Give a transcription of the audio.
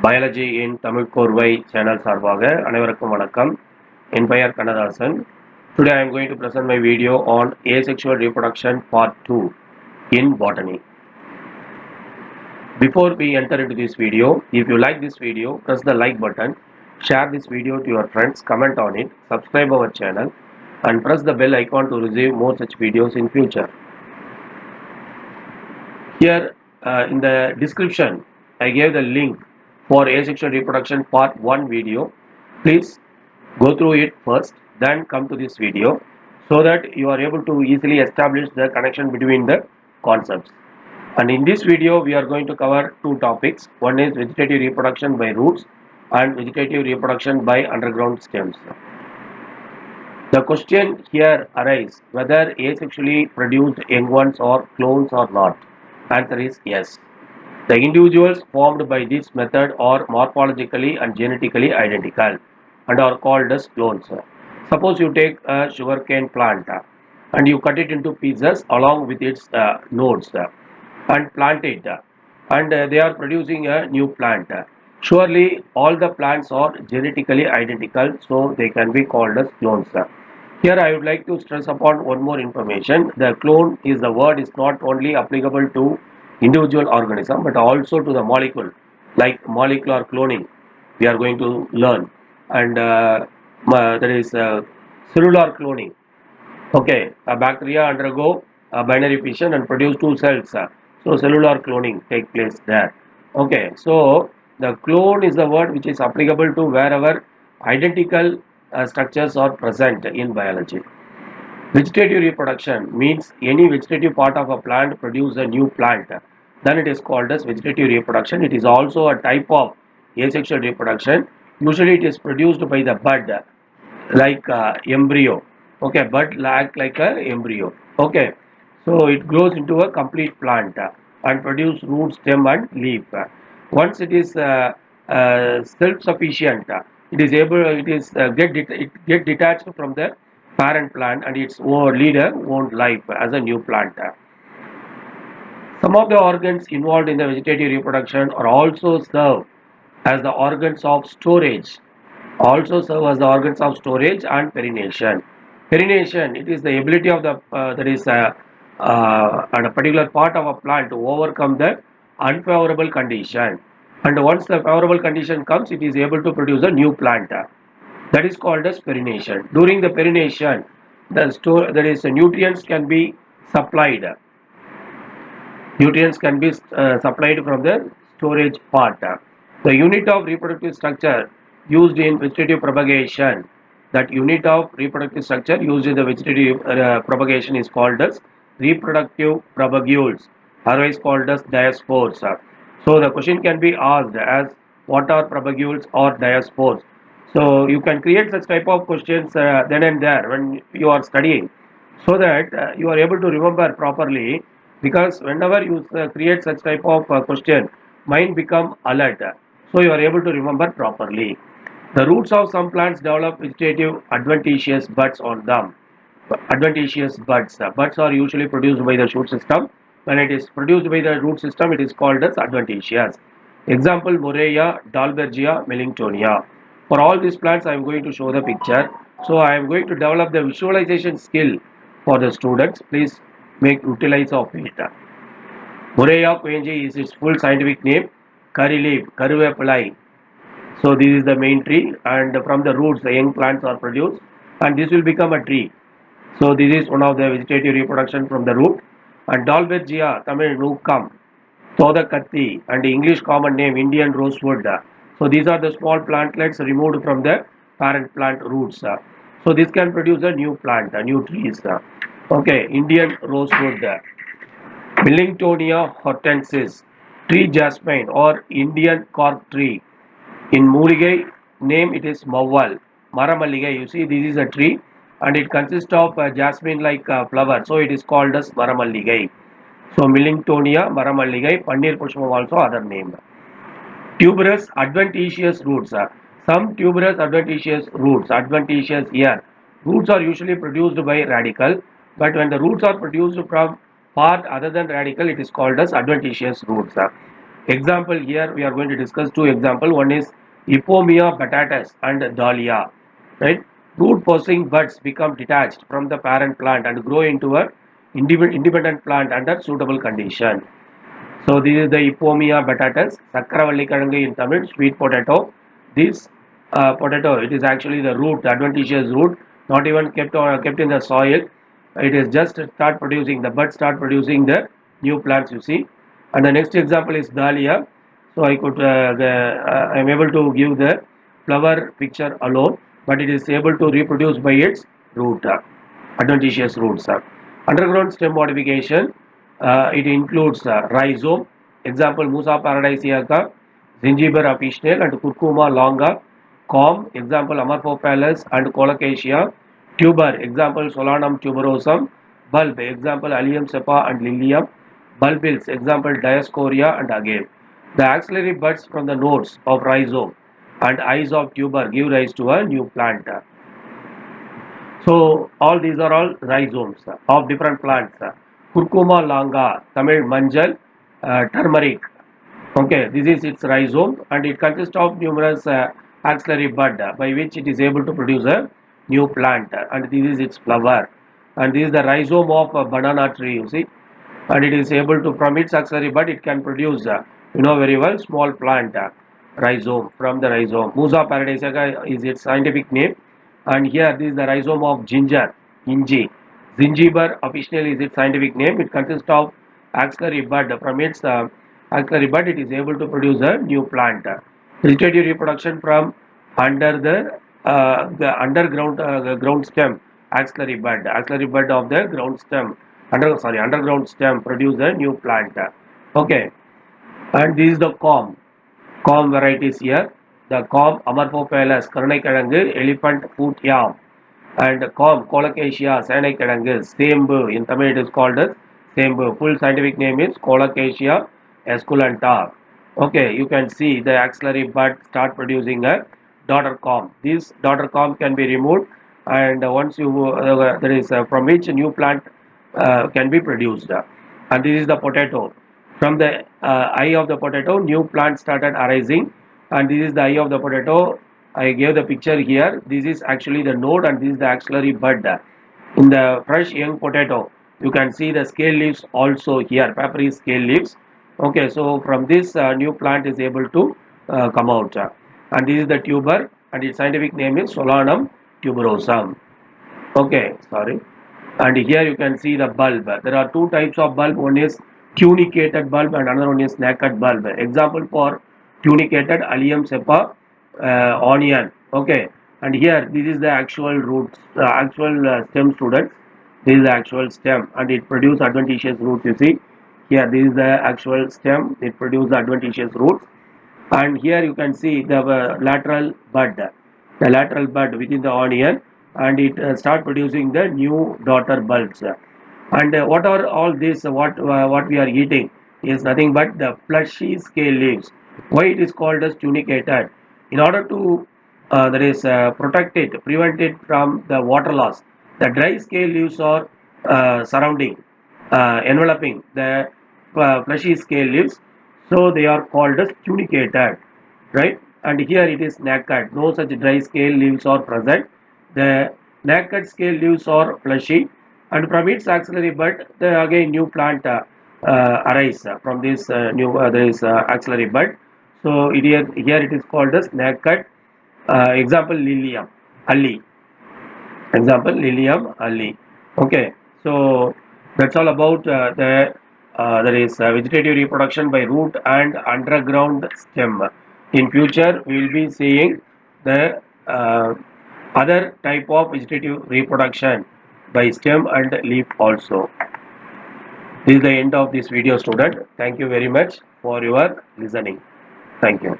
Biology இன் தமிழ் கோர்வை channel சார்பாக அனைவருக்கும் வணக்கம். என் பெயர் Kannadasan. Today I am going to present my video on asexual reproduction part 2 in botany. Before we enter into this video, if you like this video, press the like button, share this video to your friends, comment on it, subscribe our channel and press the bell icon to receive more such videos in future. Here in the description I gave the link for asexual reproduction part 1 video. Please go through it first, then come to this video so that you are able to easily establish the connection between the concepts. And in this video we are going to cover two topics. One is vegetative reproduction by roots and vegetative reproduction by underground stems. The question here arises whether asexually produced young ones are clones or not. Answer is yes. The individuals formed by this method are morphologically and genetically identical and are called as clones. Suppose you take a sugarcane plant and you cut it into pieces along with its nodes and plant it and they are producing a new plant. Surely all the plants are genetically identical, so they can be called as clones. Here I would like to stress upon one more information. The clone is the word is not only applicable to individual organism but also to the molecule, like molecular cloning we are going to learn, and there is cellular cloning. Okay, a bacteria undergo binary fission and produce two cells, so cellular cloning take place there. Okay, so the clone is the word which is applicable to wherever identical structures are present in biology. Vegetative reproduction means any vegetative part of a plant produce a new plant, then it is called as vegetative reproduction. It is also a type of asexual reproduction. Usually it is produced by the bud, like embryo. Okay, bud like a embryo. Okay, so it grows into a complete plant and produce root, stem and leaf. Once it is self-sufficient, it get detached from the parent plant and its lead a own life as a new plant. Some of the organs involved in the vegetative reproduction are also serve as the organs of storage. And perennation. Perennation, it is the ability of the and a particular part of a plant to overcome the unfavorable condition. And once the favorable condition comes, it is able to produce a new plant. That is called as perennation. During the perennation, nutrients can be supplied. Nutrients can be supplied from the storage part. The unit of reproductive structure used in vegetative propagation, propagation is called as reproductive propagules, otherwise called as diaspores. So the question can be asked as what are propagules or diaspores. So you can create such type of questions then and there when you are studying, so that you are able to remember properly, because whenever you create such type of question, mind become alert, so you are able to remember properly. The roots of some plants develop vegetative adventitious buds on them. Adventitious buds. Buds are usually produced by the shoot system. When it is produced by the root system, it is called as adventitious. Example: Moreya, Dalbergia, Millingtonia. For all these plants, I am going to show the picture. So I am going to develop the visualization skill for the students. Please make utilize of it. Moreya Quenji is its full scientific name. Curry leaf, Karuvepalai. So this is the main tree, and from the roots the young plants are produced and this will become a tree. So this is one of the vegetative reproduction from the root. And Dalbergia, Tamil Nookam, Thodakatti, and English common name Indian rosewood. So these are the small plantlets removed from the parent plant roots. So this can produce a new plant, new trees. Okay, Indian rosewood. Millingtonia hortensis, tree jasmine or Indian cork tree. In Moorigai name it is Mawal. Maramalligai, you see this is a tree and it consists of jasmine like flower, so it is called as Maramalligai. So Millingtonia, Maramalligai, Panir Pushpam also other name. Tuberous adventitious roots. Some tuberous adventitious roots, adventitious here. Roots are usually produced by radicle, but when the roots are produced from part other than radicle, it is called as adventitious roots. Example, here we are going to discuss two examples. One is Ipomia batatas and Dahlia. Right? Root possessing buds become detached from the parent plant and grow into a independent plant under suitable condition. So this is the Ipomia batatas, Sakravalli Karangi in Tamil, sweet potato. This potato, it is actually the root, the adventitious root, not even kept in the soil. It is just start producing, the buds start producing the new plants, you see. And the next example is Dahlia. So I am able to give the flower picture alone, but it is able to reproduce by its root, adventitious roots. Underground stem modification, it includes rhizome, example Musa paradisiaca, Zingiber officinale and Curcuma longa, corm, example Amorphophallus and Colocasia, tuber, example Solanum tuberosum, bulb, example Allium cepa and Lilium, bulbils, example Dioscorea and agave. The axillary buds from the nodes of rhizome and eyes of tuber give rise to a new plant. So all these are all rhizomes of different plants. Curcuma longa, Tamil manjal, turmeric. Okay, this is its rhizome and it consists of numerous axillary bud by which it is able to produce a new plant, and this is its flower, and this is the rhizome of a banana tree, you see, and it is able to, from its axillary bud it can produce you know very well, small plant, rhizome, from the rhizome. Musa paradisiaca is its scientific name, and here this is the rhizome of ginger, inji. Zingiber officially is its scientific name. It consists of axillary bud. From its axillary bud it is able to produce a new plant. Vegetative reproduction from under the underground ground stem, axillary bud of the ground stem, underground stem produce a new plant. Okay, and this is the corm varieties here. The corm Amorphophallus, Karunaikiழங்கு, elephant foot yam, and corm Colocasia, Sainaikiழங்கு, Sembu. In Tamil it is called as Sembu. Full scientific name is Colocasia esculenta. Okay, you can see the axillary bud start producing a daughter corm. This daughter corm can be removed, and once you there is from which a new plant can be produced. And this is the potato. From the eye of the potato, new plant started arising, and this is the eye of the potato. I gave the picture here. This is actually the node, and this is the axillary bud. In the fresh young potato, you can see the scale leaves also here, papery scale leaves. Okay, so from this new plant is able to come out, and this is the tuber, and its scientific name is Solanum tuberosum. Okay, sorry. And here you can see the bulb. There are two types of bulb. One is tunicated bulb and another one is naked bulb. Example for tunicated, Allium cepa, onion. Okay, and here this is the actual roots, actual stem, students. This is the actual stem, and it produces adventitious roots. You see here, this is the actual stem. It produces adventitious roots, and here you can see the lateral bud, within the onion, and it start producing the new daughter bulbs. And what are all this, what we are eating is nothing but the fleshy scale leaves. Why it is called as tunicated? In order to that is prevent it from the water loss, the dry scale leaves are surrounding, enveloping the fleshy scale leaves, so they are called as tunicated, right? And here it is naked, no such dry scale leaves are present. The naked scale leaves are fleshy, and from its axillary bud the again new plant arise from this new there is axillary bud. So here it is called as naked. Example lilium ali, okay. So that's all about there is vegetative reproduction by root and underground stem. In future we will be seeing the other type of vegetative reproduction by stem and leaf also. This is the end of this video, student. Thank you very much for your listening. Thank you.